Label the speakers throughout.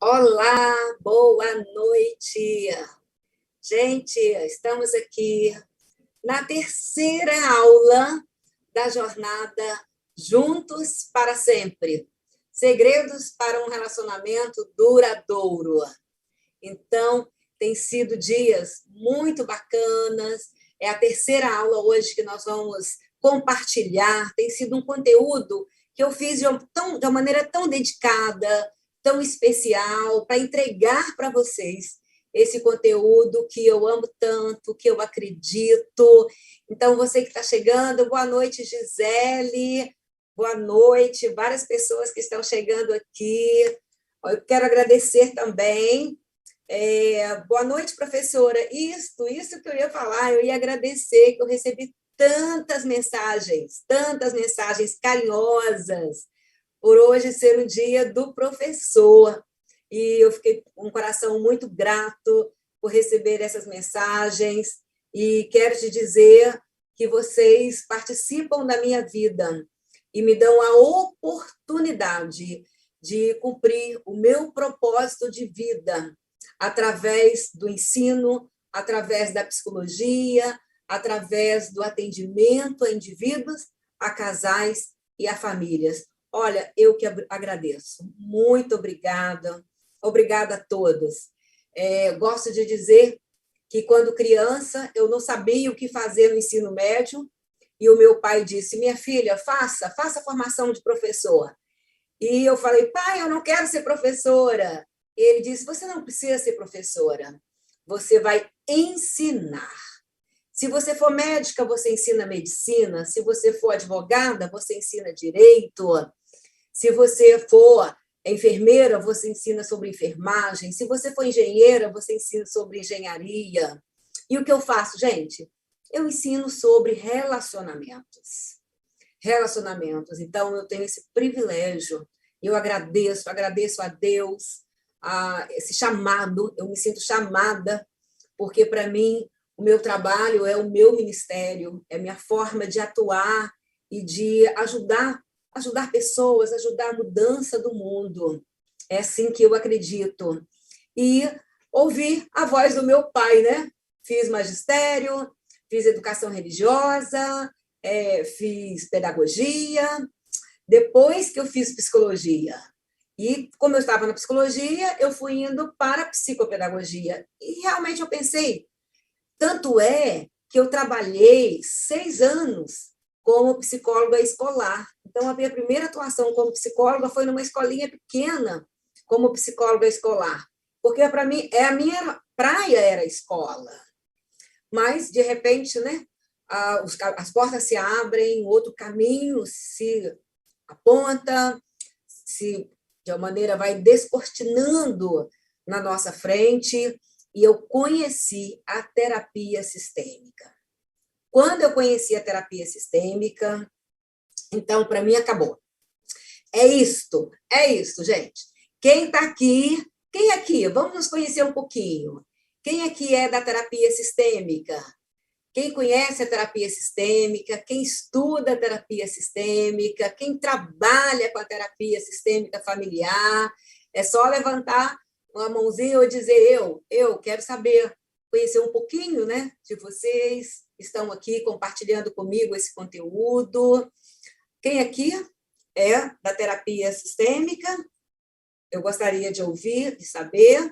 Speaker 1: Olá, boa noite. Gente, estamos aqui na terceira aula da jornada Juntos para Sempre. Segredos para um relacionamento duradouro. Então, tem sido dias muito bacanas. É a terceira aula hoje que nós vamos compartilhar. Tem sido um conteúdo que eu fiz de uma maneira tão dedicada, tão especial, para entregar para vocês esse conteúdo que eu amo tanto, que eu acredito. Então, você que está chegando, boa noite, Gisele, boa noite, várias pessoas que estão chegando aqui. Eu quero agradecer também. Boa noite, professora. Isso que eu ia falar, eu ia agradecer, que eu recebi tantas mensagens carinhosas, por hoje ser o dia do professor. E eu fiquei com um coração muito grato por receber essas mensagens. E quero te dizer que vocês participam da minha vida e me dão a oportunidade de cumprir o meu propósito de vida através do ensino, através da psicologia, através do atendimento a indivíduos, a casais e a famílias. Olha, eu que agradeço. Muito obrigada. Obrigada a todos. Gosto de dizer que, quando criança, eu não sabia o que fazer no ensino médio, e o meu pai disse: minha filha, faça a formação de professor. E eu falei: pai, eu não quero ser professora. E ele disse: você não precisa ser professora, você vai ensinar. Se você for médica, você ensina medicina. Se você for advogada, você ensina direito. Se você for enfermeira, você ensina sobre enfermagem. Se você for engenheira, você ensina sobre engenharia. E o que eu faço, gente? Eu ensino sobre relacionamentos. Então, eu tenho esse privilégio. Eu agradeço a Deus esse chamado. Eu me sinto chamada, porque, para mim, o meu trabalho é o meu ministério, é a minha forma de atuar e de ajudar pessoas, ajudar a mudança do mundo. É assim que eu acredito. E ouvir a voz do meu pai, né? Fiz magistério, fiz educação religiosa, fiz pedagogia, depois que eu fiz psicologia. E, como eu estava na psicologia, eu fui indo para a psicopedagogia. E, realmente, eu pensei, tanto é que eu trabalhei 6 anos como psicóloga escolar. Então, a minha primeira atuação como psicóloga foi numa escolinha pequena, como psicóloga escolar. Porque, para mim, a minha praia era a escola. Mas, de repente, né, as portas se abrem, outro caminho se aponta, se de uma maneira vai descortinando na nossa frente, e eu conheci a terapia sistêmica. Quando eu conheci a terapia sistêmica, então, para mim, acabou. É isto, gente. Quem está aqui? Quem aqui? Vamos nos conhecer um pouquinho. Quem aqui é da terapia sistêmica? Quem conhece a terapia sistêmica, quem estuda a terapia sistêmica, quem trabalha com a terapia sistêmica familiar, é só levantar uma mãozinha ou dizer: eu quero saber, conhecer um pouquinho, né, de vocês que estão aqui compartilhando comigo esse conteúdo. Quem aqui é da terapia sistêmica? Eu gostaria de ouvir, de saber.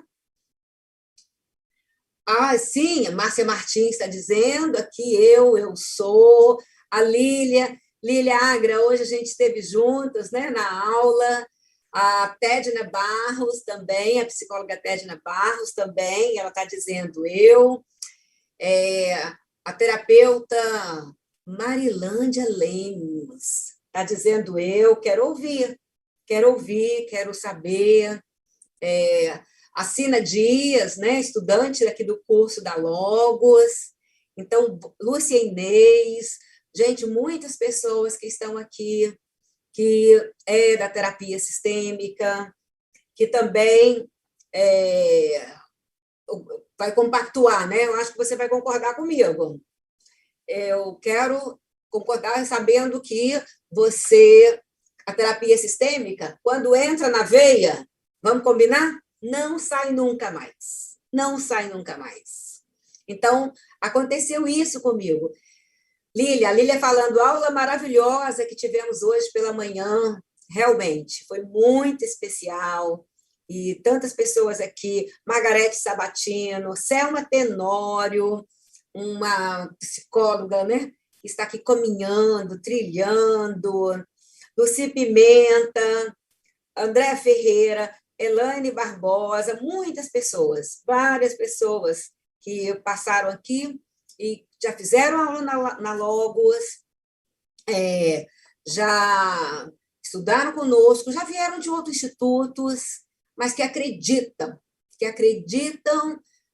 Speaker 1: Sim, a Márcia Martins está dizendo aqui, eu sou. A Lília Agra, hoje a gente esteve juntas, né, na aula. A Tedna Barros também, a psicóloga Tedna Barros também, ela está dizendo eu. A terapeuta Marilândia Lemos está dizendo eu, quero ouvir, quero saber. A Cina Dias, né, estudante aqui do curso da Logos. Então, Lúcia Inês, gente, muitas pessoas que estão aqui, que é da terapia sistêmica, que também vai compactuar, né? Eu acho que você vai concordar comigo. Eu quero concordar sabendo que a terapia sistêmica, quando entra na veia, vamos combinar? não sai nunca mais. Não sai nunca mais. Então, aconteceu isso comigo. Lília, a Lília falando, aula maravilhosa que tivemos hoje pela manhã, realmente, foi muito especial, e tantas pessoas aqui, Margarete Sabatino, Selma Tenório, uma psicóloga, né, que está aqui caminhando, trilhando, Luci Pimenta, André Ferreira, Elaine Barbosa, muitas pessoas, várias pessoas que passaram aqui e já fizeram aula na Logos, já estudaram conosco, já vieram de outros institutos, mas que acreditam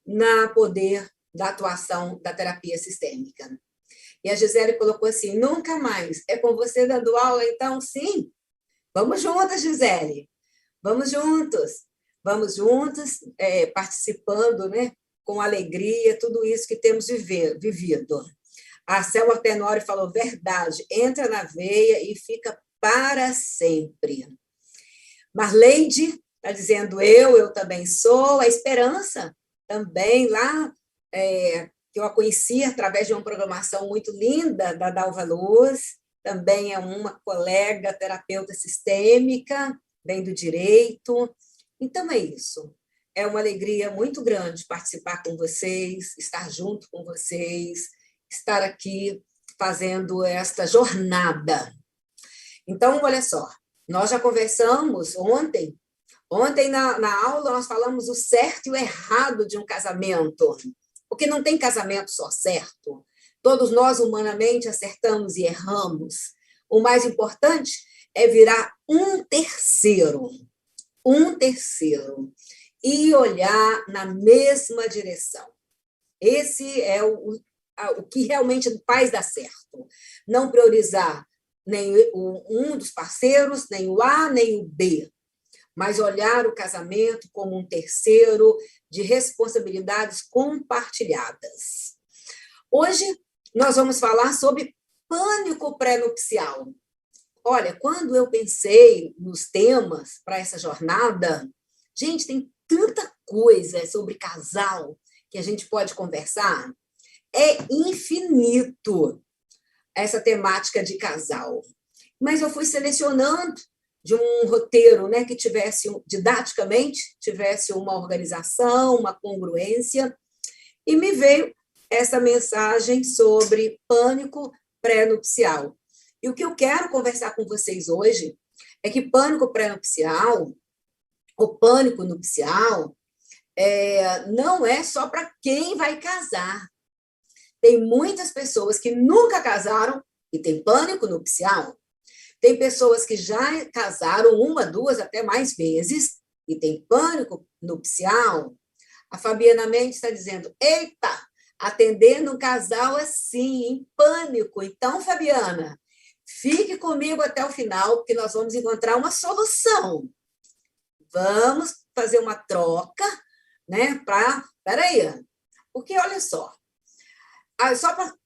Speaker 1: na poder da atuação da terapia sistêmica. E a Gisele colocou assim, nunca mais. É com você dando aula, então? Sim. Vamos juntas, Gisele. Vamos juntos, participando, né, com alegria, tudo isso que temos vivido. A Selma Tenório falou, verdade, entra na veia e fica para sempre. Marleide está dizendo, eu também sou. A Esperança, também, lá, que eu a conheci através de uma programação muito linda da Dalva Luz, também é uma colega terapeuta sistêmica, vem do direito. Então, é isso. É uma alegria muito grande participar com vocês, estar junto com vocês, estar aqui fazendo esta jornada. Então, olha só, nós já conversamos ontem na aula nós falamos o certo e o errado de um casamento, porque não tem casamento só certo. Todos nós, humanamente, acertamos e erramos. O mais importante é virar um terceiro, e olhar na mesma direção. Esse é o que realmente faz dar certo. Não priorizar nem um dos parceiros, nem o A, nem o B, mas olhar o casamento como um terceiro de responsabilidades compartilhadas. Hoje, nós vamos falar sobre pânico pré-nupcial. Olha, quando eu pensei nos temas para essa jornada, gente, tem tanta coisa sobre casal que a gente pode conversar. É infinito essa temática de casal. Mas eu fui selecionando de um roteiro, né, que tivesse, didaticamente, tivesse uma organização, uma congruência, e me veio essa mensagem sobre pânico pré-nupcial. E o que eu quero conversar com vocês hoje é que pânico pré-nupcial, o pânico nupcial, não é só para quem vai casar. Tem muitas pessoas que nunca casaram e tem pânico nupcial. Tem pessoas que já casaram uma, duas, até mais vezes e tem pânico nupcial. A Fabiana Mendes está dizendo, eita, atendendo um casal assim, em pânico. Então, Fabiana, fique comigo até o final, porque nós vamos encontrar uma solução. Vamos fazer uma troca, né? Peraí, porque olha só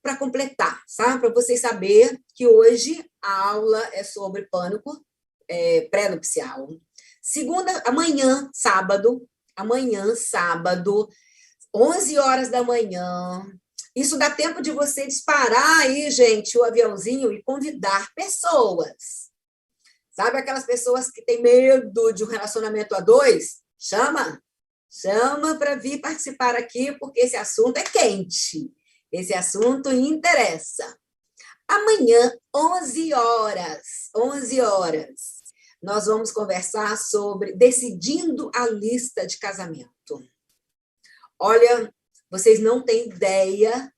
Speaker 1: para completar, sabe? Para vocês saberem que hoje a aula é sobre pânico pré-nupcial. Amanhã, sábado, 11 horas da manhã. Isso dá tempo de você disparar aí, gente, o aviãozinho e convidar pessoas. Sabe aquelas pessoas que têm medo de um relacionamento a dois? Chama para vir participar aqui, porque esse assunto é quente. Esse assunto interessa. Amanhã, 11 horas, nós vamos conversar sobre decidindo a lista de casamento. Olha, vocês não têm ideia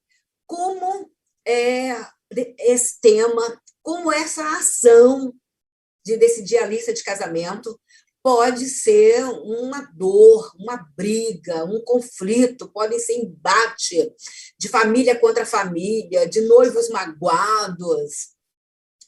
Speaker 1: como é esse tema, como essa ação de decidir a lista de casamento pode ser uma dor, uma briga, um conflito, podem ser embate de família contra família, de noivos magoados.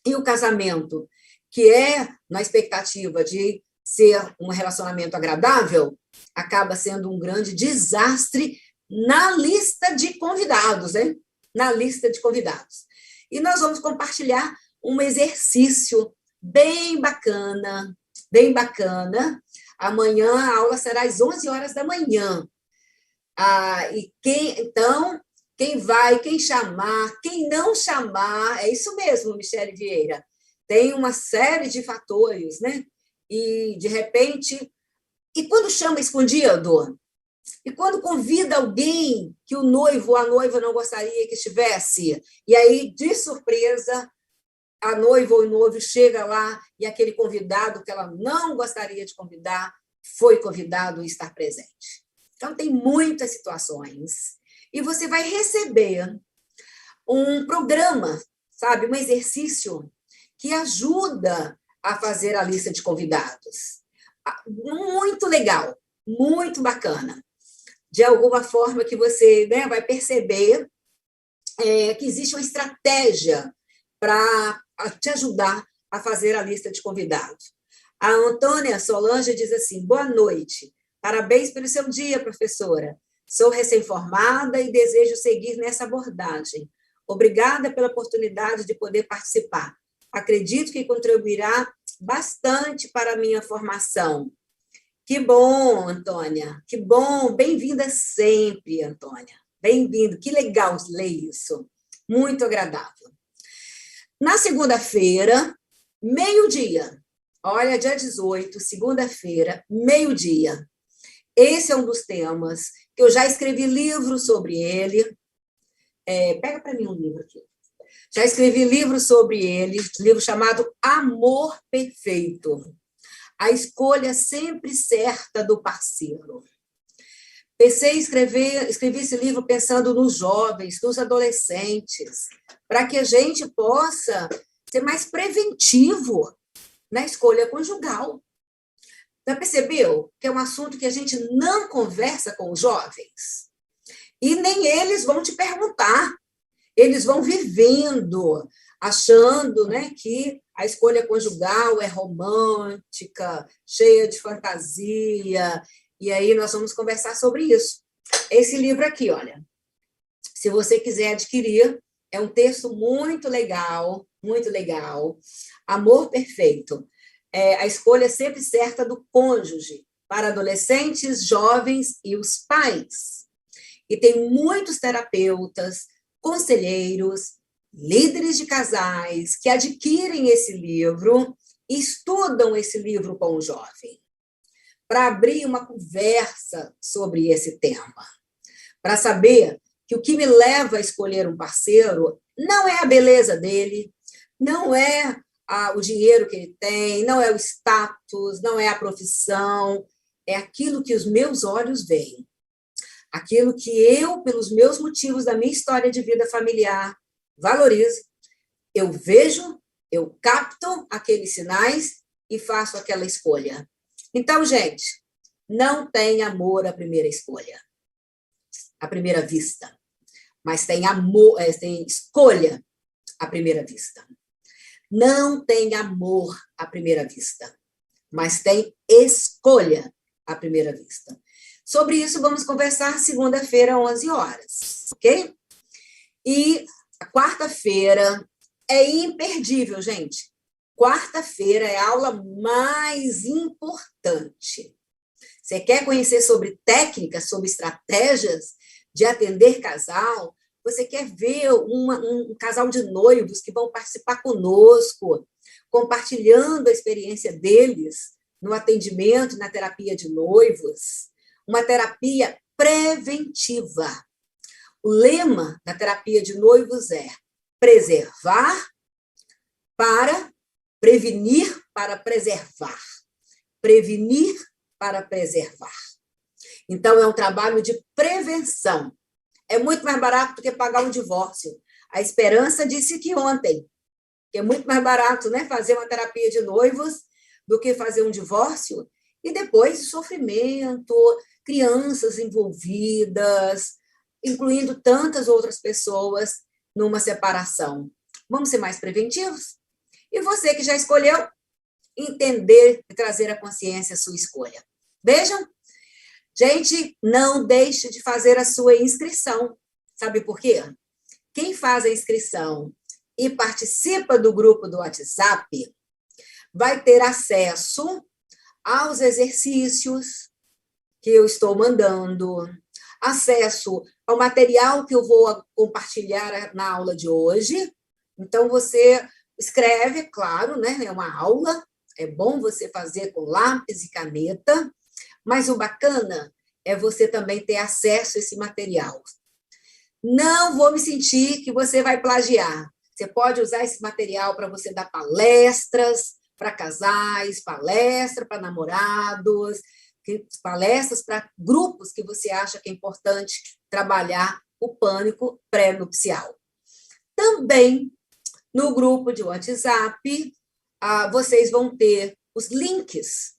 Speaker 1: E o casamento, que é na expectativa de ser um relacionamento agradável, acaba sendo um grande desastre na lista de convidados, hein? Na lista de convidados. E nós vamos compartilhar um exercício bem bacana. Amanhã a aula será às 11 horas da manhã. Então, quem vai, quem chamar, quem não chamar, é isso mesmo, Michele Vieira. Tem uma série de fatores, né? E, de repente, e quando chama escondido? E quando convida alguém que o noivo ou a noiva não gostaria que estivesse? E aí, de surpresa, a noiva ou o noivo chega lá e aquele convidado que ela não gostaria de convidar foi convidado a estar presente. Então, tem muitas situações. E você vai receber um programa, sabe, um exercício que ajuda a fazer a lista de convidados. Muito legal, muito bacana. De alguma forma que você, né, vai perceber que existe uma estratégia para te ajudar a fazer a lista de convidados. A Antônia Solange diz assim: boa noite, parabéns pelo seu dia, professora. Sou recém-formada e desejo seguir nessa abordagem. Obrigada pela oportunidade de poder participar. Acredito que contribuirá bastante para a minha formação. Que bom, Antônia, que bom, bem-vinda sempre, Antônia. Bem-vindo, que legal ler isso, muito agradável. Na segunda-feira, meio-dia, olha, dia 18, segunda-feira, meio-dia. Esse é um dos temas que eu já escrevi livro sobre ele. Pega para mim um livro aqui. Já escrevi livro sobre ele, livro chamado Amor Perfeito. A escolha sempre certa do parceiro. Escrevi esse livro pensando nos jovens, nos adolescentes, para que a gente possa ser mais preventivo na escolha conjugal. Já percebeu que é um assunto que a gente não conversa com os jovens? E nem eles vão te perguntar. Eles vão vivendo, achando, né, que a escolha conjugal é romântica, cheia de fantasia, e aí nós vamos conversar sobre isso. Esse livro aqui, olha, se você quiser adquirir, é um texto muito legal, Amor Perfeito. A escolha sempre certa do cônjuge, para adolescentes, jovens e os pais. E tem muitos terapeutas, conselheiros, líderes de casais que adquirem esse livro e estudam esse livro com o jovem, para abrir uma conversa sobre esse tema, para saber que o que me leva a escolher um parceiro não é a beleza dele, não é o dinheiro que ele tem, não é o status, não é a profissão, é aquilo que os meus olhos veem. Aquilo que eu, pelos meus motivos da minha história de vida familiar, valorizo, eu vejo, eu capto aqueles sinais e faço aquela escolha. Então, gente, não tem amor à primeira escolha, à primeira vista, mas tem amor, tem escolha à primeira vista. Não tem amor à primeira vista, mas tem escolha à primeira vista. Sobre isso, vamos conversar segunda-feira, 11 horas, ok? E a quarta-feira é imperdível, gente. Quarta-feira é a aula mais importante. Você quer conhecer sobre técnicas, sobre estratégias de atender casal? Você quer ver um casal de noivos que vão participar conosco, compartilhando a experiência deles no atendimento, na terapia de noivos? Uma terapia preventiva. O lema da terapia de noivos é preservar para prevenir para preservar. Prevenir para preservar. Então, é um trabalho de prevenção. É muito mais barato do que pagar um divórcio. A Esperança disse que ontem, que é muito mais barato, né, fazer uma terapia de noivos do que fazer um divórcio, e depois sofrimento, crianças envolvidas, incluindo tantas outras pessoas numa separação. Vamos ser mais preventivos? E você que já escolheu, entender e trazer à consciência a sua escolha. Vejam, gente, não deixe de fazer a sua inscrição. Sabe por quê? Quem faz a inscrição e participa do grupo do WhatsApp vai ter acesso aos exercícios que eu estou mandando, acesso ao material que eu vou compartilhar na aula de hoje. Então, você escreve, claro, né? É uma aula, é bom você fazer com lápis e caneta, mas o bacana é você também ter acesso a esse material. Não vou me sentir que você vai plagiar. Você pode usar esse material para você dar palestras para casais, palestra para namorados, palestras para grupos que você acha que é importante trabalhar o pânico pré-nupcial. Também, no grupo de WhatsApp, vocês vão ter os links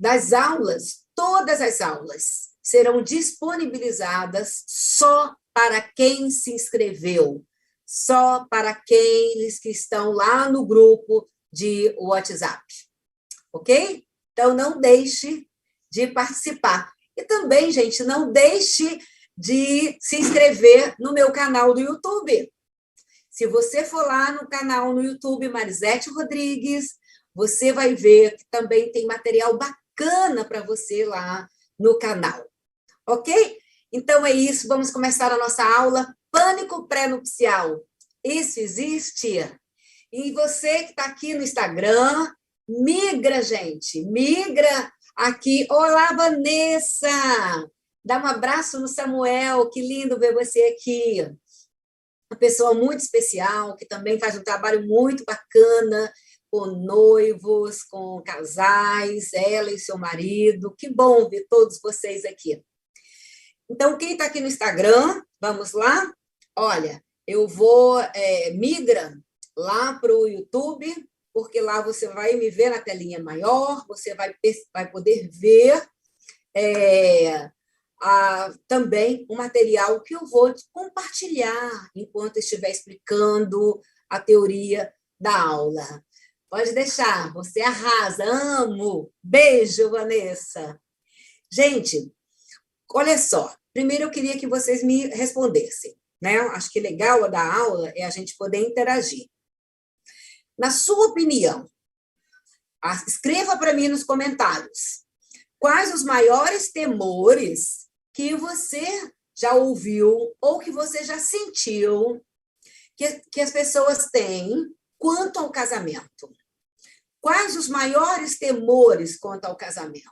Speaker 1: das aulas, todas as aulas serão disponibilizadas só para quem se inscreveu, só para aqueles que estão lá no grupo de WhatsApp, ok? Então, não deixe de participar. E também, gente, não deixe de se inscrever no meu canal do YouTube. Se você for lá no canal no YouTube Marisete Rodrigues, você vai ver que também tem material bacana para você lá no canal. Ok? Então é isso, vamos começar a nossa aula Pânico Pré-Nupcial. Isso existe? E você que está aqui no Instagram, migra, gente, migra aqui. Olá, Vanessa! Dá um abraço no Samuel, que lindo ver você aqui. Uma pessoa muito especial, que também faz um trabalho muito bacana com noivos, com casais, ela e seu marido. Que bom ver todos vocês aqui. Então, quem está aqui no Instagram, vamos lá? Olha, eu vou, migra lá para o YouTube, porque lá você vai me ver na telinha maior, você vai poder ver também o material que eu vou compartilhar enquanto estiver explicando a teoria da aula. Pode deixar, você arrasa, amo. Beijo, Vanessa. Gente, olha só, primeiro eu queria que vocês me respondessem, né? Acho que legal da aula é a gente poder interagir. Na sua opinião, escreva para mim nos comentários quais os maiores temores que você já ouviu ou que você já sentiu que as pessoas têm quanto ao casamento. Quais os maiores temores quanto ao casamento?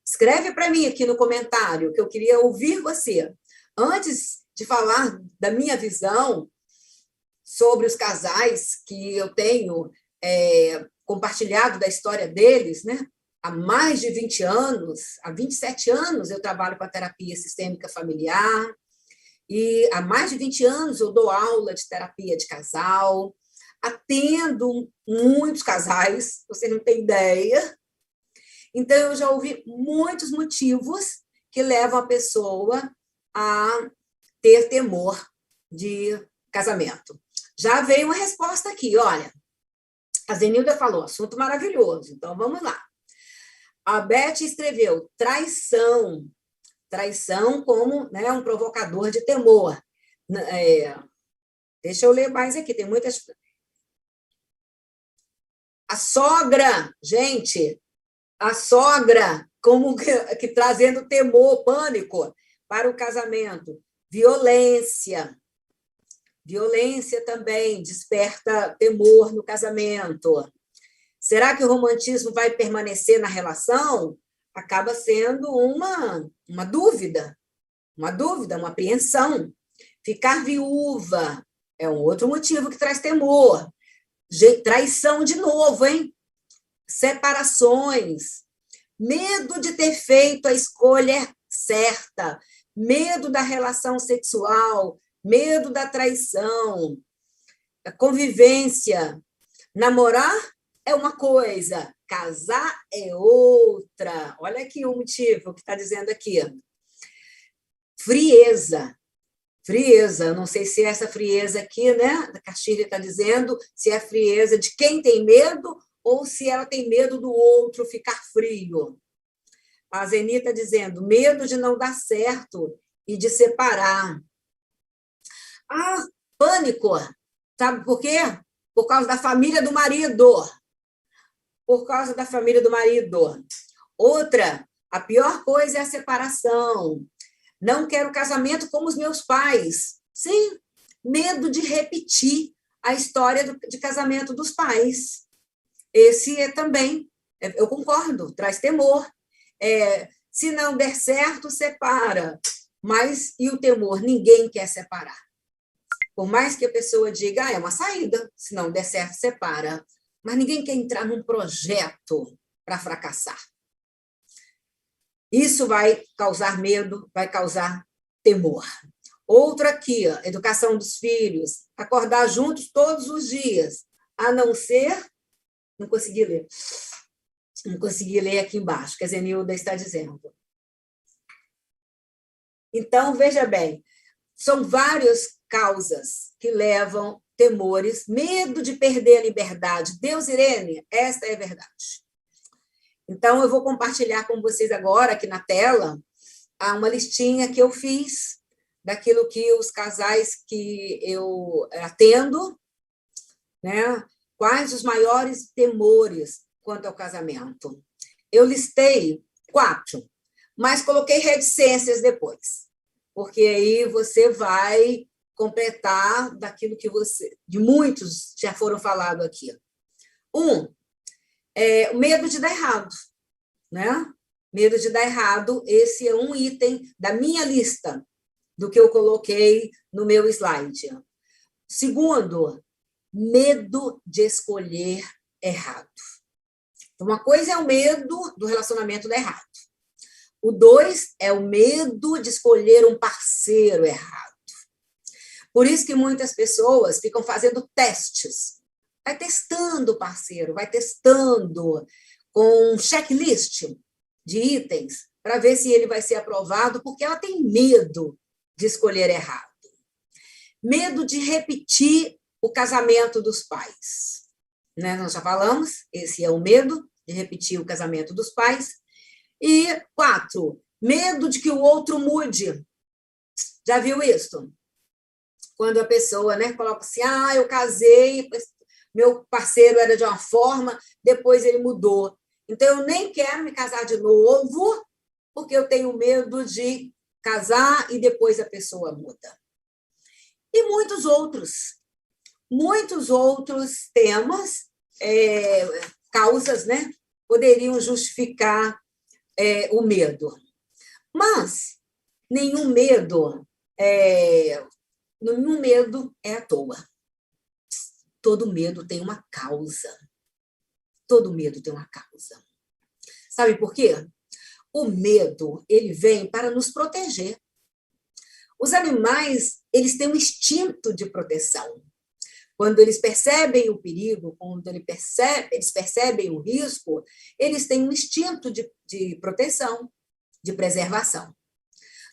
Speaker 1: Escreve para mim aqui no comentário, que eu queria ouvir você. Antes de falar da minha visão sobre os casais que eu tenho compartilhado da história deles, né? Há mais de 20 anos, há 27 anos eu trabalho com a terapia sistêmica familiar, e há mais de 20 anos eu dou aula de terapia de casal, atendo muitos casais, você não tem ideia. Então, eu já ouvi muitos motivos que levam a pessoa a ter temor de casamento. Já veio uma resposta aqui, olha. A Zenilda falou, assunto maravilhoso, então vamos lá. A Beth escreveu, traição. Traição como, né, um provocador de temor. Deixa eu ler mais aqui, tem muitas... A sogra, gente... A sogra, como que trazendo temor, pânico para o casamento. Violência. Violência também desperta temor no casamento. Será que o romantismo vai permanecer na relação? Acaba sendo uma dúvida, uma apreensão. Ficar viúva é um outro motivo que traz temor. Traição de novo, hein? Separações, medo de ter feito a escolha certa, medo da relação sexual, medo da traição, a convivência. Namorar é uma coisa, casar é outra. Olha aqui o motivo que está dizendo aqui. Frieza. Frieza, não sei se é essa frieza aqui, né? A Castilha está dizendo se é a frieza de quem tem medo ou se ela tem medo do outro ficar frio. A Zeni está dizendo, medo de não dar certo e de separar. Pânico. Sabe por quê? Por causa da família do marido. por causa da família do marido. Outra, a pior coisa é a separação. Não quero casamento como os meus pais. Sim, medo de repetir a história de casamento dos pais. Esse é também, eu concordo, traz temor. Se não der certo, separa. Mas e o temor? Ninguém quer separar. Por mais que a pessoa diga, é uma saída, se não der certo, separa. Mas ninguém quer entrar num projeto para fracassar. Isso vai causar medo, vai causar temor. Outro aqui, ó, educação dos filhos, acordar juntos todos os dias, a não ser... Não consegui ler. Não consegui ler aqui embaixo, que a Zenilda está dizendo. Então, veja bem, são várias causas que levam temores, medo de perder a liberdade. Deus, Irene, esta é a verdade. Então, eu vou compartilhar com vocês agora, aqui na tela, uma listinha que eu fiz daquilo que os casais que eu atendo, né? Quais os maiores temores quanto ao casamento. Eu listei 4, mas coloquei reticências depois, porque aí você vai completar daquilo que de muitos já foram falados aqui. 1, o medo de dar errado, né? Medo de dar errado, esse é um item da minha lista, do que eu coloquei no meu slide. 2, medo de escolher errado. Uma coisa é o medo do relacionamento dar errado. O 2 é o medo de escolher um parceiro errado. Por isso que muitas pessoas ficam fazendo testes. Vai testando o parceiro, vai testando com um checklist de itens para ver se ele vai ser aprovado, porque ela tem medo de escolher errado. Medo de repetir o casamento dos pais. Né? Nós já falamos, esse é o medo de repetir o casamento dos pais. E 4, medo de que o outro mude. Já viu isso? Quando a pessoa, né, coloca assim, eu casei, meu parceiro era de uma forma, depois ele mudou. Então, eu nem quero me casar de novo, porque eu tenho medo de casar e depois a pessoa muda. E muitos outros temas, causas, né, poderiam justificar o medo. Mas nenhum medo é à toa. Todo medo tem uma causa. Todo medo tem uma causa. Sabe por quê? O medo, ele vem para nos proteger. Os animais, eles têm um instinto de proteção. Quando eles percebem o perigo, quando eles percebem o risco, eles têm um instinto de proteção, de preservação.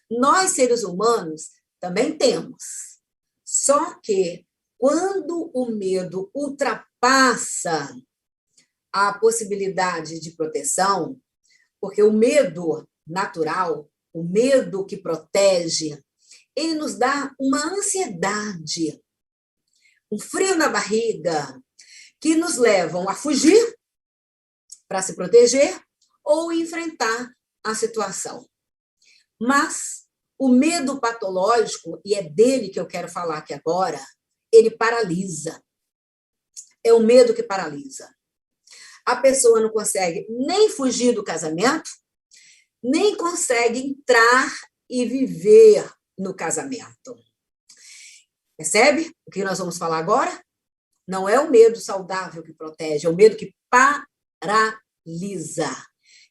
Speaker 1: Nós, seres humanos, também temos. Só que, quando o medo ultrapassa a possibilidade de proteção, porque o medo natural, o medo que protege, ele nos dá uma ansiedade, um frio na barriga, que nos levam a fugir para se proteger ou enfrentar a situação. Mas o medo patológico, e é dele que eu quero falar aqui agora, ele paralisa. É o medo que paralisa. A pessoa não consegue nem fugir do casamento, nem consegue entrar e viver no casamento. Percebe o que nós vamos falar agora? Não é o medo saudável que protege, é o medo que paralisa.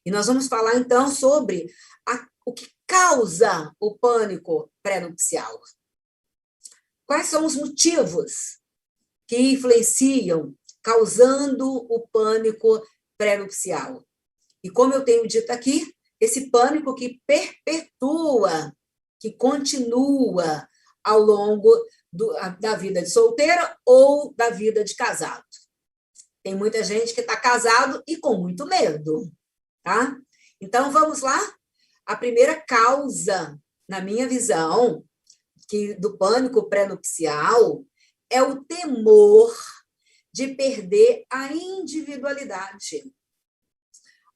Speaker 1: E nós vamos falar, então, sobre o que causa o pânico pré-nupcial. Quais são os motivos que influenciam, causando o pânico pré-nupcial? E como eu tenho dito aqui, esse pânico que perpetua, que continua ao longo da vida de solteira ou da vida de casado. Tem muita gente que está casado e com muito medo, tá? Então, vamos lá? A primeira causa, na minha visão, do pânico pré-nupcial é o temor de perder a individualidade.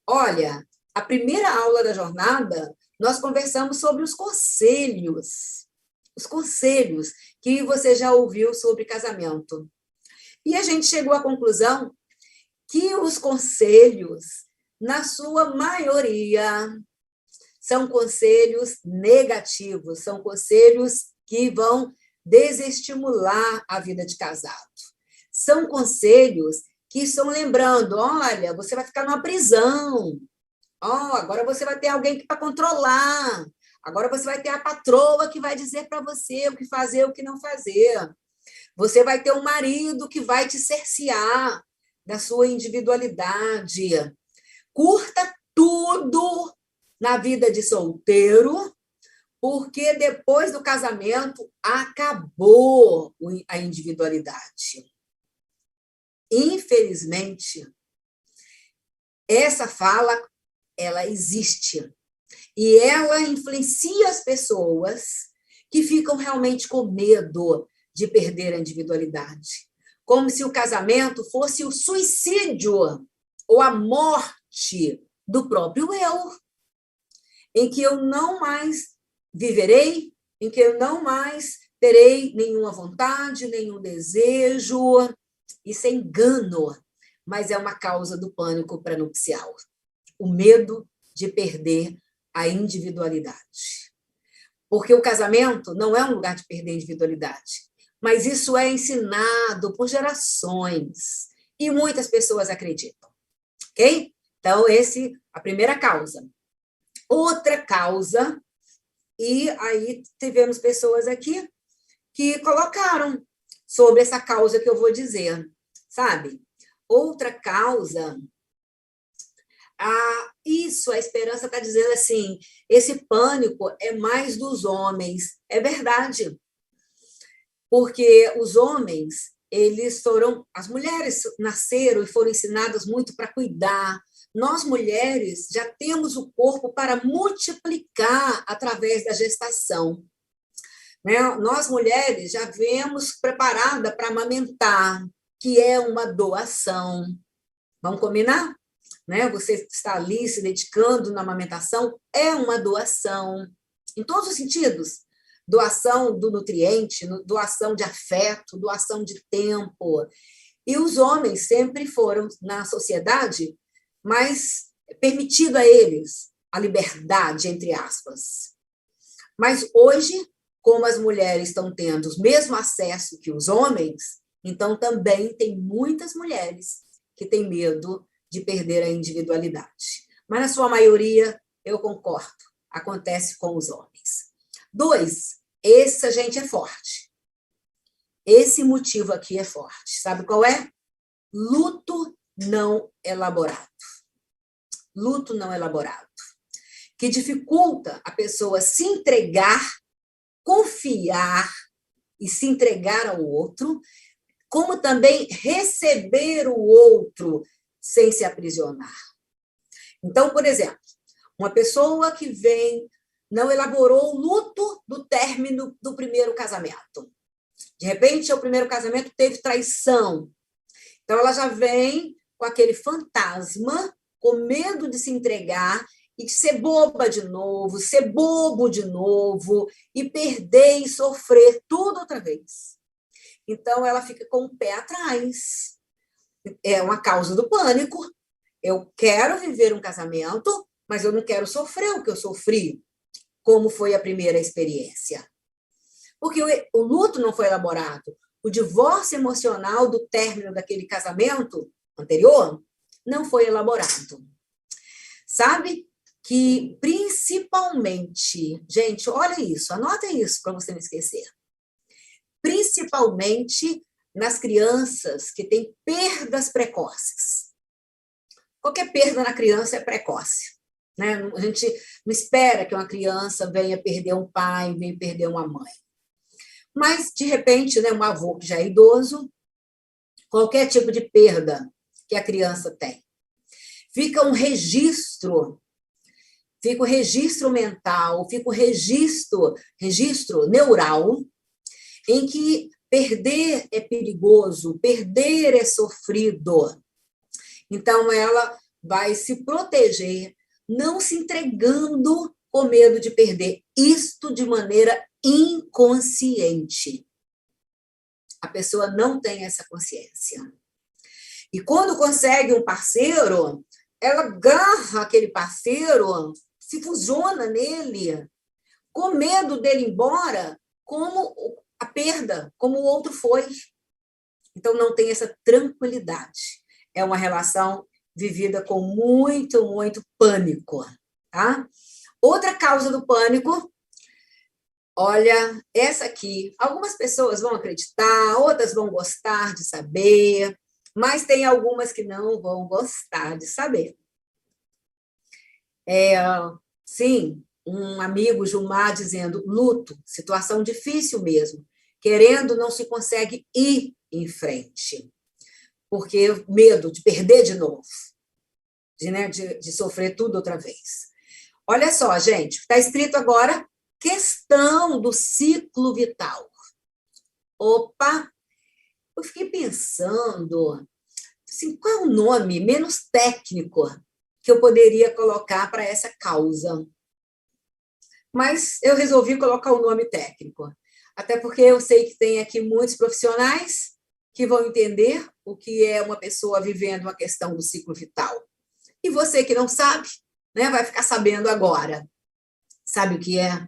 Speaker 1: Olha, a primeira aula da jornada, nós conversamos sobre os conselhos que você já ouviu sobre casamento. E a gente chegou à conclusão que os conselhos, na sua maioria, são conselhos negativos, são conselhos que vão desestimular a vida de casado. São conselhos que estão lembrando, olha, você vai ficar numa prisão, agora você vai ter alguém para controlar, agora você vai ter a patroa que vai dizer para você o que fazer, o que não fazer. Você vai ter um marido que vai te cercear da sua individualidade. Curta tudo na vida de solteiro, porque depois do casamento acabou a individualidade. Infelizmente, essa fala, ela existe. E ela influencia as pessoas que ficam realmente com medo de perder a individualidade. Como se o casamento fosse o suicídio ou a morte do próprio eu, em que eu não mais viverei, em que eu não mais terei nenhuma vontade, nenhum desejo. Isso é engano, mas é uma causa do pânico pré-nupcial. O medo de perder a individualidade. Porque o casamento não é um lugar de perder a individualidade, mas isso é ensinado por gerações e muitas pessoas acreditam, ok? Então, a primeira causa. Outra causa, e aí tivemos pessoas aqui que colocaram sobre essa causa que eu vou dizer, sabe? Outra causa, a esperança está dizendo assim, esse pânico é mais dos homens. É verdade, porque os homens, as mulheres nasceram e foram ensinadas muito para cuidar. Nós, mulheres, já temos o corpo para multiplicar através da gestação. Né? Nós, mulheres, já vemos preparada para amamentar, que é uma doação. Vamos combinar? Né? Você está ali se dedicando na amamentação, é uma doação, em todos os sentidos. Doação do nutriente, doação de afeto, doação de tempo. E os homens sempre foram, na sociedade, mais permitido a eles a liberdade, entre aspas. Mas hoje, como as mulheres estão tendo o mesmo acesso que os homens, então também tem muitas mulheres que têm medo de perder a individualidade. Mas, na sua maioria, eu concordo, acontece com os homens. 2, essa gente é forte. Esse motivo aqui é forte. Sabe qual é? Luto não elaborado. Luto não elaborado. Que dificulta a pessoa se entregar, confiar e se entregar ao outro, como também receber o outro sem se aprisionar. Então, por exemplo, uma pessoa que não elaborou o luto do término do primeiro casamento. De repente, o primeiro casamento teve traição. Então, ela já vem com aquele fantasma, com medo de se entregar e de ser boba de novo, ser bobo de novo, e perder e sofrer tudo outra vez. Então, ela fica com o pé atrás. É uma causa do pânico. Eu quero viver um casamento, mas eu não quero sofrer o que eu sofri, como foi a primeira experiência. Porque o luto não foi elaborado. O divórcio emocional do término daquele casamento anterior não foi elaborado. Sabe que, principalmente, gente, olha isso, anota isso para você não esquecer. Principalmente nas crianças que têm perdas precoces. Qualquer perda na criança é precoce. Né? A gente não espera que uma criança venha perder um pai, venha perder uma mãe. Mas, de repente, né, um avô que já é idoso, qualquer tipo de perda que a criança tem. Fica um registro mental, fica um registro neural, em que perder é perigoso, perder é sofrido. Então, ela vai se proteger, não se entregando com medo de perder. Isto de maneira inconsciente. A pessoa não tem essa consciência. E quando consegue um parceiro, ela agarra aquele parceiro, se fusiona nele, com medo dele ir embora, como a perda, como o outro foi. Então, não tem essa tranquilidade. É uma relação vivida com muito, muito pânico. Tá? Outra causa do pânico, olha, essa aqui, algumas pessoas vão acreditar, outras vão gostar de saber, mas tem algumas que não vão gostar de saber. Sim, um amigo, Gilmar, dizendo, luto, situação difícil mesmo, querendo não se consegue ir em frente, porque medo de perder de novo, de sofrer tudo outra vez. Olha só, gente, está escrito agora, questão do ciclo vital. Opa, eu fiquei pensando, assim, qual é o nome menos técnico que eu poderia colocar para essa causa? Mas eu resolvi colocar o nome técnico, até porque eu sei que tem aqui muitos profissionais que vão entender o que é uma pessoa vivendo uma questão do ciclo vital. E você que não sabe, né, vai ficar sabendo agora. Sabe o que é?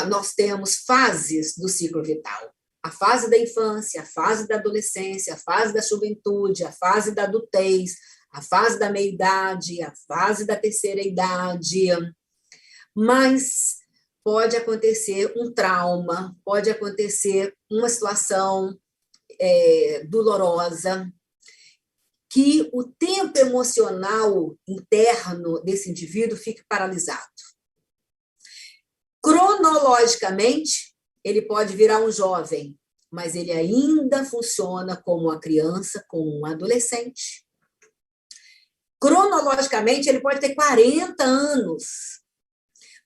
Speaker 1: Nós temos fases do ciclo vital. A fase da infância, a fase da adolescência, a fase da juventude, a fase da adultez, a fase da meia-idade, a fase da terceira idade. Mas pode acontecer um trauma, pode acontecer uma situação dolorosa, que o tempo emocional interno desse indivíduo fique paralisado. Cronologicamente, ele pode virar um jovem, mas ele ainda funciona como uma criança, como um adolescente. Cronologicamente, ele pode ter 40 anos,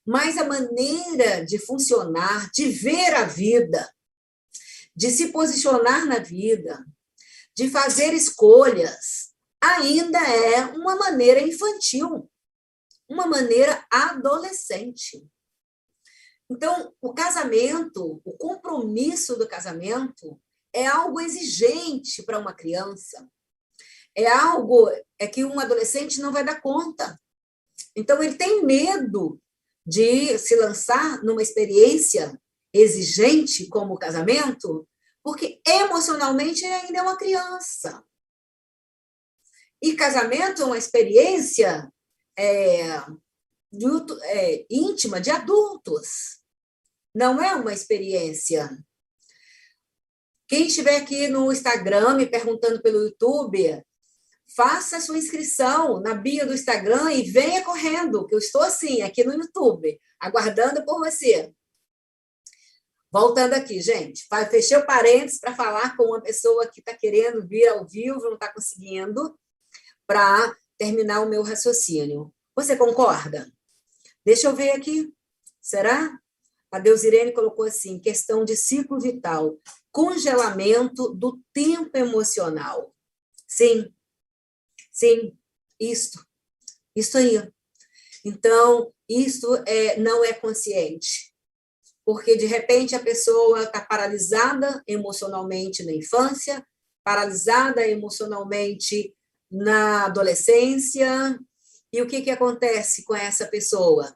Speaker 1: mas a maneira de funcionar, de ver a vida, de se posicionar na vida, de fazer escolhas, ainda é uma maneira infantil, uma maneira adolescente. Então, o casamento, o compromisso do casamento é algo exigente para uma criança, é algo que um adolescente não vai dar conta. Então, ele tem medo de se lançar numa experiência exigente como o casamento, porque emocionalmente ele ainda é uma criança. E casamento é uma experiência íntima de adultos. Não é uma experiência. Quem estiver aqui no Instagram me perguntando pelo YouTube, faça a sua inscrição na bio do Instagram e venha correndo, que eu estou assim, aqui no YouTube, aguardando por você. Voltando aqui, gente, fechei o parênteses para falar com uma pessoa que está querendo vir ao vivo, não está conseguindo, para terminar o meu raciocínio. Você concorda? Deixa eu ver aqui. Será? A Deusirene colocou assim, questão de ciclo vital, congelamento do tempo emocional. Sim, isso aí. Então, isso não é consciente, porque, de repente, a pessoa está paralisada emocionalmente na infância, paralisada emocionalmente na adolescência, e o que acontece com essa pessoa?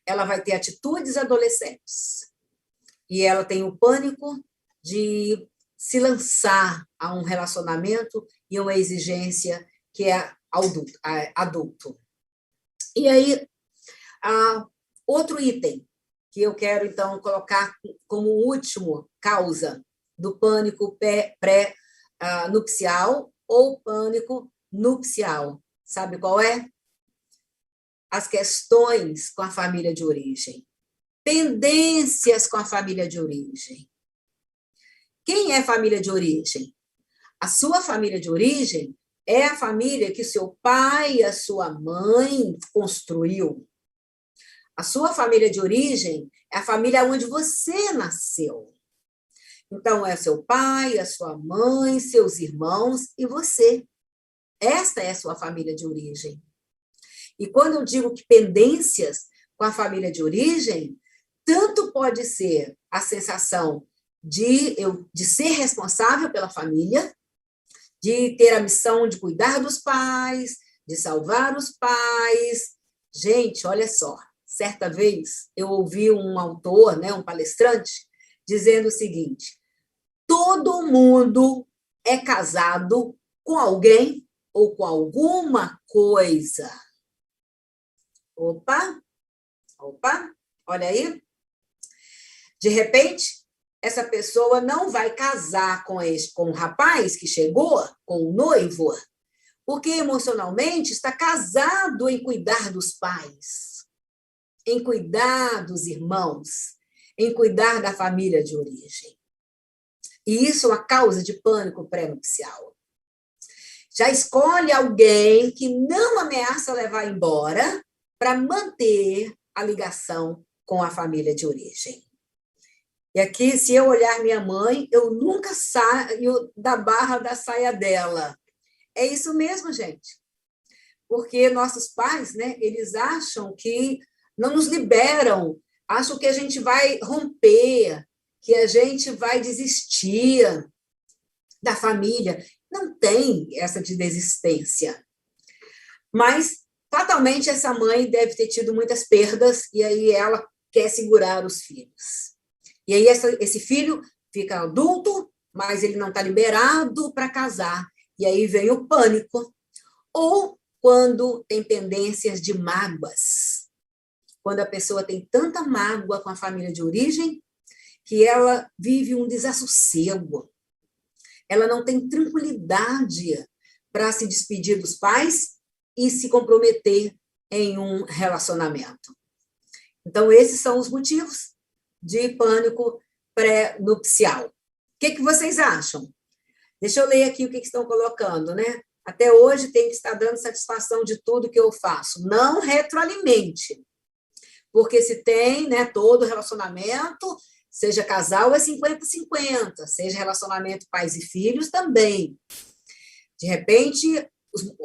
Speaker 1: Ela vai ter atitudes adolescentes, e ela tem o pânico de se lançar a um relacionamento e uma exigência que é adulto. E aí, outro item que eu quero, então, colocar como último causa do pânico pré-nupcial ou pânico nupcial. Sabe qual é? As questões com a família de origem. Pendências com a família de origem. Quem é família de origem? A sua família de origem é a família que seu pai e a sua mãe construiu. A sua família de origem é a família onde você nasceu. Então, é seu pai, a sua mãe, seus irmãos e você. Esta é a sua família de origem. E quando eu digo que pendências com a família de origem, tanto pode ser a sensação de ser responsável pela família, de ter a missão de cuidar dos pais, de salvar os pais. Gente, olha só, certa vez eu ouvi um autor, né, um palestrante, dizendo o seguinte: todo mundo é casado com alguém ou com alguma coisa. Opa, opa, olha aí. De repente, essa pessoa não vai casar com o rapaz que chegou, com o noivo, porque emocionalmente está casado em cuidar dos pais, em cuidar dos irmãos, em cuidar da família de origem. E isso é uma causa de pânico pré-nupcial. Já escolhe alguém que não ameaça levar embora para manter a ligação com a família de origem. E aqui, se eu olhar minha mãe, eu nunca saio da barra da saia dela. É isso mesmo, gente. Porque nossos pais, né, eles acham que não nos liberam, acham que a gente vai romper, que a gente vai desistir da família. Não tem essa de desistência. Mas, fatalmente, essa mãe deve ter tido muitas perdas e aí ela quer segurar os filhos. E aí esse filho fica adulto, mas ele não está liberado para casar. E aí vem o pânico. Ou quando tem pendências de mágoas. Quando a pessoa tem tanta mágoa com a família de origem que ela vive um desassossego. Ela não tem tranquilidade para se despedir dos pais e se comprometer em um relacionamento. Então, esses são os motivos de pânico pré-nupcial. O que vocês acham? Deixa eu ler aqui o que estão colocando, né? Até hoje tem que estar dando satisfação de tudo que eu faço. Não retroalimente. Porque se tem, né, todo relacionamento, seja casal é 50-50, seja relacionamento pais e filhos também. De repente,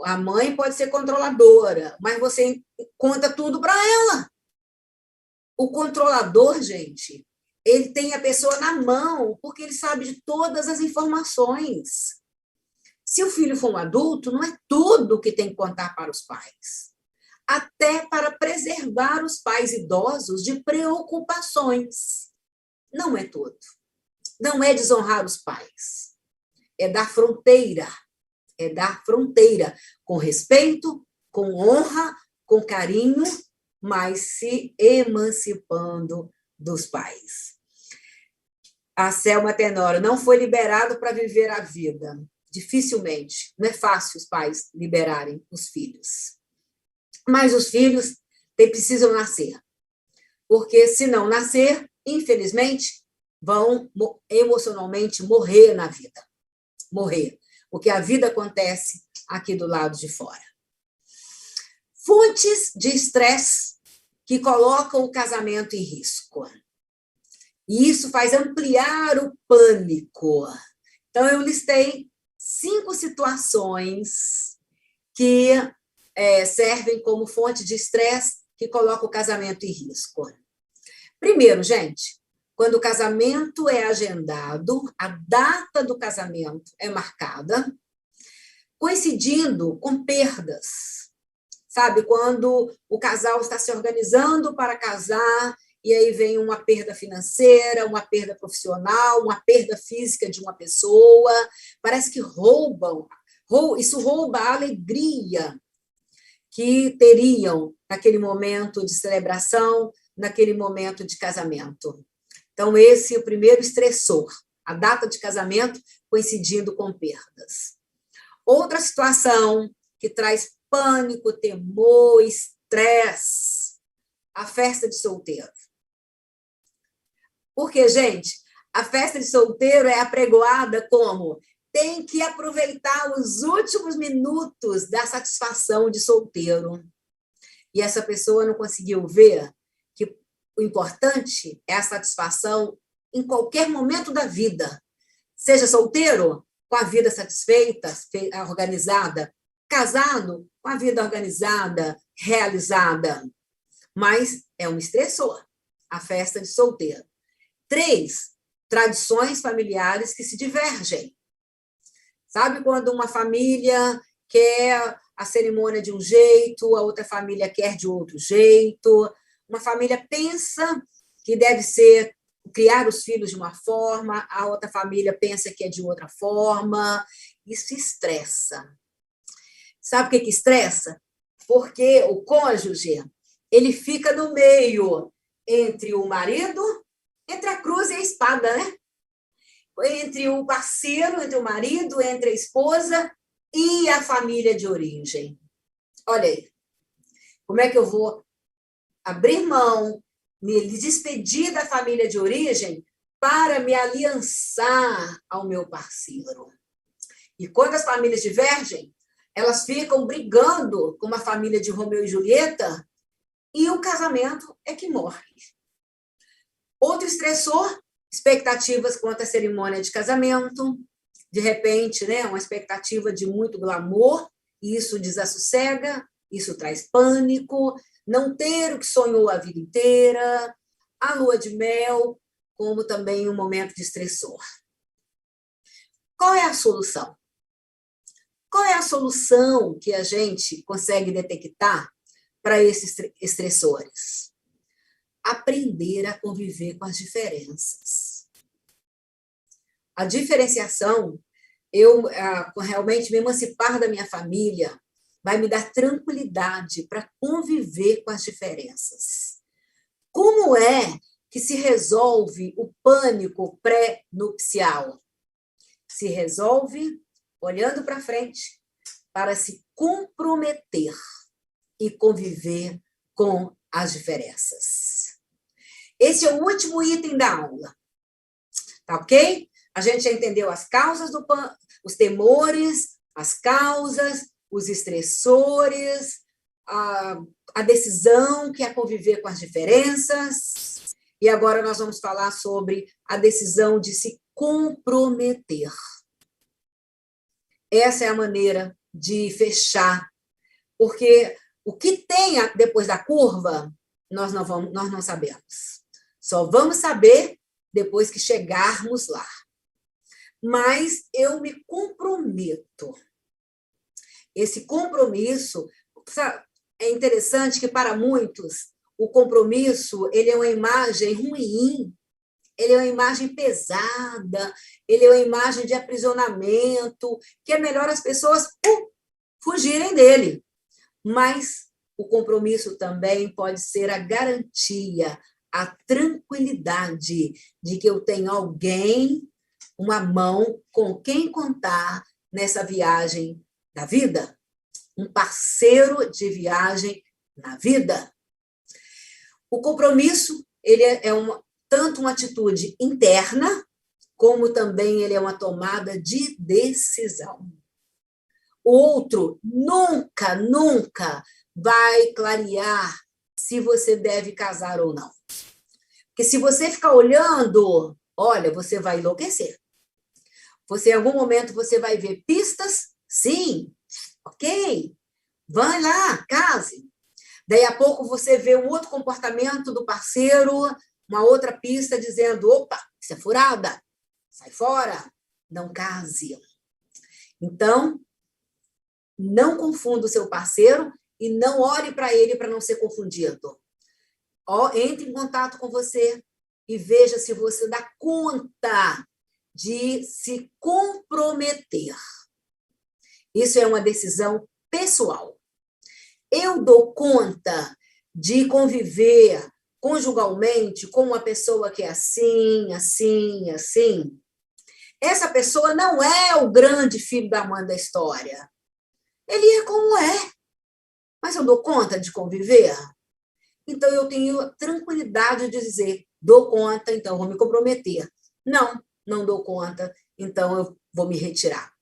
Speaker 1: a mãe pode ser controladora, mas você conta tudo para ela. O controlador, gente, ele tem a pessoa na mão, porque ele sabe de todas as informações. Se o filho for um adulto, não é tudo que tem que contar para os pais. Até para preservar os pais idosos de preocupações. Não é tudo. Não é desonrar os pais. É dar fronteira. É dar fronteira com respeito, com honra, com carinho, mas se emancipando dos pais. A Selma Tenório não foi liberado para viver a vida. Dificilmente. Não é fácil os pais liberarem os filhos. Mas os filhos precisam nascer. Porque se não nascer, infelizmente, vão emocionalmente morrer na vida. Morrer. Porque a vida acontece aqui do lado de fora. Fontes de estresse que colocam o casamento em risco. E isso faz ampliar o pânico. Então, eu listei 5 situações que servem como fonte de estresse que coloca o casamento em risco. Primeiro, gente, quando o casamento é agendado, a data do casamento é marcada, coincidindo com perdas. Sabe, quando o casal está se organizando para casar, e aí vem uma perda financeira, uma perda profissional, uma perda física de uma pessoa, parece que isso rouba a alegria que teriam naquele momento de celebração, naquele momento de casamento. Então, esse é o primeiro estressor, a data de casamento coincidindo com perdas. Outra situação que traz pânico, temor, estresse, a festa de solteiro. Porque, gente, a festa de solteiro é apregoada como tem que aproveitar os últimos minutos da satisfação de solteiro. E essa pessoa não conseguiu ver que o importante é a satisfação em qualquer momento da vida. Seja solteiro, com a vida satisfeita, organizada, casado, com a vida organizada, realizada. Mas é um estressor, a festa de solteiro. 3, tradições familiares que se divergem. Sabe quando uma família quer a cerimônia de um jeito, a outra família quer de outro jeito, uma família pensa que deve ser criar os filhos de uma forma, a outra família pensa que é de outra forma, isso estressa. Sabe o que estressa? Porque o cônjuge, ele fica no meio entre o marido, entre a cruz e a espada, né? Entre o parceiro, entre o marido, entre a esposa e a família de origem. Olha aí, como é que eu vou abrir mão, me despedir da família de origem para me aliançar ao meu parceiro? E quando as famílias divergem, elas ficam brigando com uma família de Romeu e Julieta e o casamento é que morre. Outro estressor, expectativas quanto à cerimônia de casamento, de repente, né, uma expectativa de muito glamour, e isso desassossega, isso traz pânico, não ter o que sonhou a vida inteira, a lua de mel, como também um momento de estressor. Qual é a solução? Qual é a solução que a gente consegue detectar para esses estressores? Aprender a conviver com as diferenças. A diferenciação, eu realmente me emancipar da minha família, vai me dar tranquilidade para conviver com as diferenças. Como é que se resolve o pânico pré-nupcial? Se resolve olhando para frente, para se comprometer e conviver com as diferenças. Esse é o último item da aula, tá ok? A gente já entendeu as causas do pânico, os temores, as causas, os estressores, a decisão que é conviver com as diferenças, e agora nós vamos falar sobre a decisão de se comprometer. Essa é a maneira de fechar, porque o que tem depois da curva, nós não sabemos. Só vamos saber depois que chegarmos lá. Mas eu me comprometo. Esse compromisso, é interessante que para muitos, o compromisso, ele é uma imagem ruim, ele é uma imagem pesada, ele é uma imagem de aprisionamento, que é melhor as pessoas fugirem dele. Mas o compromisso também pode ser a garantia, a tranquilidade de que eu tenho alguém, uma mão com quem contar nessa viagem da vida, um parceiro de viagem na vida. O compromisso, ele é tanto uma atitude interna, como também ele é uma tomada de decisão. O outro nunca vai clarear se você deve casar ou não. Porque se você ficar olhando, olha, você vai enlouquecer. Você, em algum momento, você vai ver pistas, sim, ok, vai lá, case. Daí a pouco você vê um outro comportamento do parceiro, uma outra pista dizendo, opa, isso é furada, sai fora, não case. Então, não confunda o seu parceiro e não ore para ele para não ser confundido. Entre em contato com você e veja se você dá conta de se comprometer. Isso é uma decisão pessoal. Eu dou conta de conviver conjugalmente com uma pessoa que é assim, assim, assim. Essa pessoa não é o grande filho da mãe da história. Ele é como é. Mas eu dou conta de conviver? Então, eu tenho tranquilidade de dizer, dou conta, então vou me comprometer. Não dou conta, então eu vou me retirar.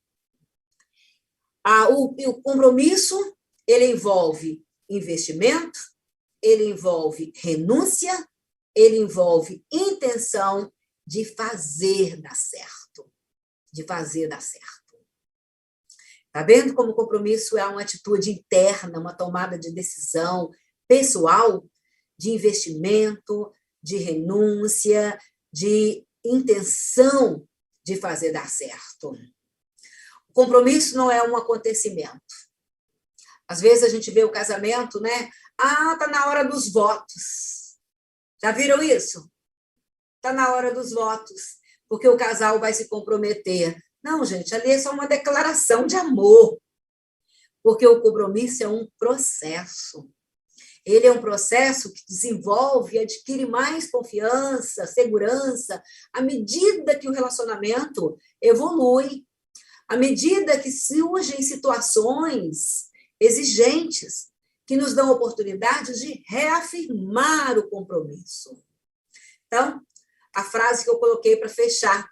Speaker 1: O compromisso, ele envolve investimento, ele envolve renúncia, ele envolve intenção de fazer dar certo. De fazer dar certo. Está vendo como o compromisso é uma atitude interna, uma tomada de decisão pessoal, de investimento, de renúncia, de intenção de fazer dar certo. O compromisso não é um acontecimento. Às vezes a gente vê o casamento, né? Ah, tá na hora dos votos. Já viram isso? Tá na hora dos votos, porque o casal vai se comprometer. Não, gente, ali é só uma declaração de amor, porque o compromisso é um processo. Ele é um processo que desenvolve e adquire mais confiança, segurança, à medida que o relacionamento evolui, à medida que surgem situações exigentes que nos dão oportunidade de reafirmar o compromisso. Então, a frase que eu coloquei para fechar: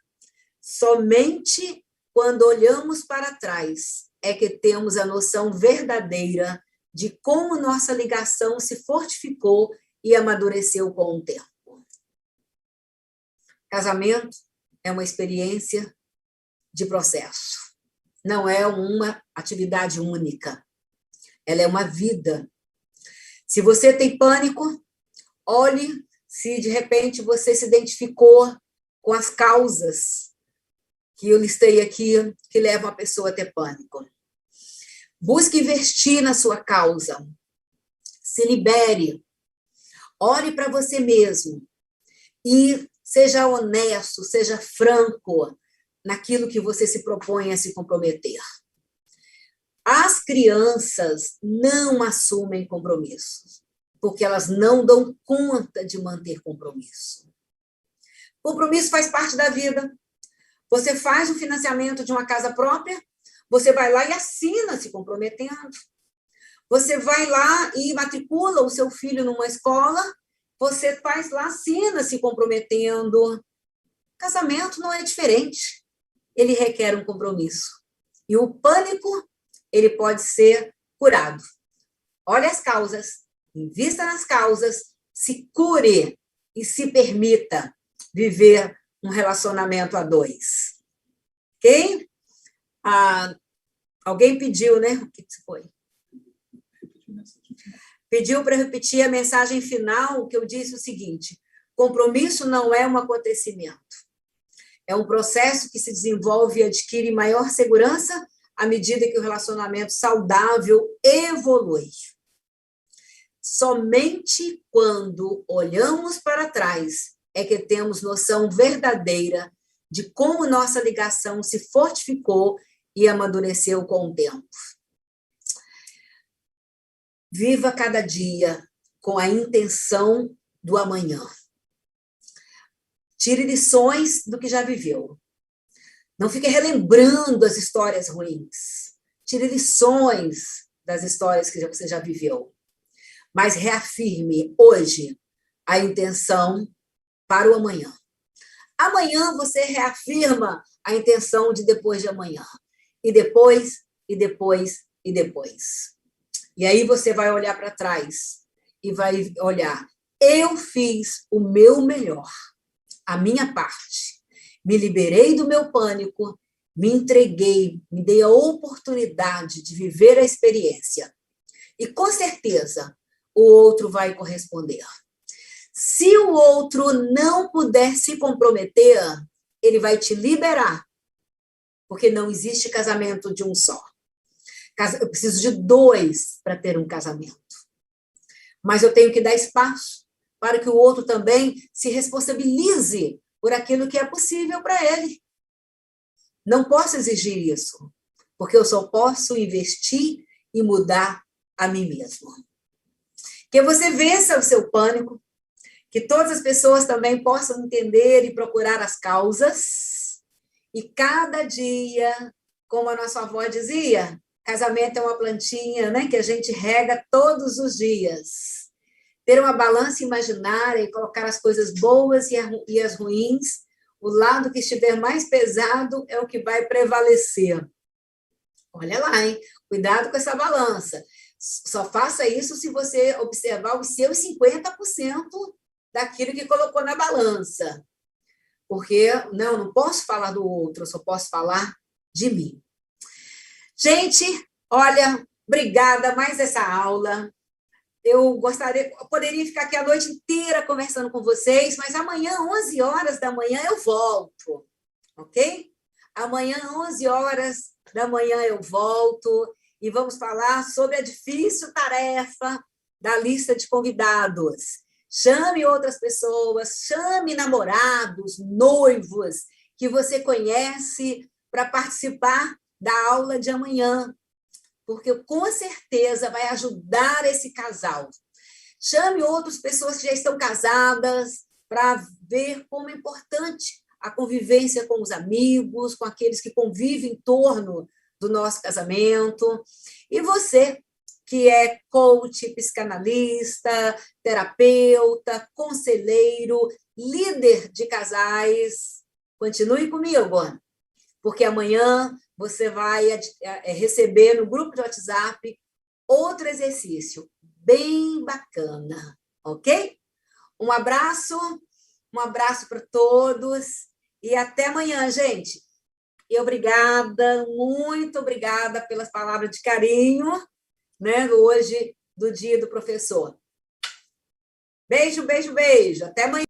Speaker 1: somente quando olhamos para trás é que temos a noção verdadeira de como nossa ligação se fortificou e amadureceu com o tempo. Casamento é uma experiência de processo. Não é uma atividade única. Ela é uma vida. Se você tem pânico, olhe se de repente você se identificou com as causas que eu listei aqui, que levam a pessoa a ter pânico. Busque investir na sua causa. Se libere. Ore para você mesmo. E seja honesto, seja franco naquilo que você se propõe a se comprometer. As crianças não assumem compromissos, porque elas não dão conta de manter compromisso. Compromisso faz parte da vida. Você faz o financiamento de uma casa própria, você vai lá e assina se comprometendo. Você vai lá e matricula o seu filho numa escola, você faz lá, assina se comprometendo. Casamento não é diferente. Ele requer um compromisso. E o pânico, ele pode ser curado. Olhe as causas, invista nas causas, se cure e se permita viver um relacionamento a dois. Ok? Alguém pediu, né? O que foi? Pediu para repetir a mensagem final, que eu disse o seguinte: compromisso não é um acontecimento. É um processo que se desenvolve e adquire maior segurança à medida que o relacionamento saudável evolui. Somente quando olhamos para trás é que temos noção verdadeira de como nossa ligação se fortificou e amadureceu com o tempo. Viva cada dia com a intenção do amanhã. Tire lições do que já viveu. Não fique relembrando as histórias ruins. Tire lições das histórias que você já viveu. Mas reafirme hoje a intenção para o amanhã. Amanhã você reafirma a intenção de depois de amanhã. E depois, e depois, e depois. E aí você vai olhar para trás e vai olhar: eu fiz o meu melhor, a minha parte. Me liberei do meu pânico, me entreguei, me dei a oportunidade de viver a experiência. E com certeza o outro vai corresponder. Se o outro não puder se comprometer, ele vai te liberar, porque não existe casamento de um só. Eu preciso de dois para ter um casamento. Mas eu tenho que dar espaço para que o outro também se responsabilize por aquilo que é possível para ele. Não posso exigir isso, porque eu só posso investir e mudar a mim mesmo. Que você vença o seu pânico, que todas as pessoas também possam entender e procurar as causas, e cada dia, como a nossa avó dizia, casamento é uma plantinha, né, que a gente rega todos os dias. Ter uma balança imaginária e colocar as coisas boas e as ruins, o lado que estiver mais pesado é o que vai prevalecer. Olha lá, hein? Cuidado com essa balança. Só faça isso se você observar os seus 50% daquilo que colocou na balança. porque não posso falar do outro, eu só posso falar de mim. Gente, olha, obrigada mais essa aula. Eu poderia ficar aqui a noite inteira conversando com vocês, mas amanhã, 11 horas da manhã, eu volto, ok? Amanhã, 11 horas da manhã, eu volto e vamos falar sobre a difícil tarefa da lista de convidados. Chame outras pessoas, chame namorados, noivos que você conhece para participar da aula de amanhã, porque com certeza vai ajudar esse casal. Chame outras pessoas que já estão casadas para ver como é importante a convivência com os amigos, com aqueles que convivem em torno do nosso casamento. E você, que é coach, psicanalista, terapeuta, conselheiro, líder de casais, continue comigo, porque amanhã você vai receber no grupo de WhatsApp outro exercício bem bacana, ok? Um abraço para todos e até amanhã, gente. E obrigada, muito obrigada pelas palavras de carinho, né, hoje do Dia do Professor. Beijo, beijo, beijo. Até amanhã.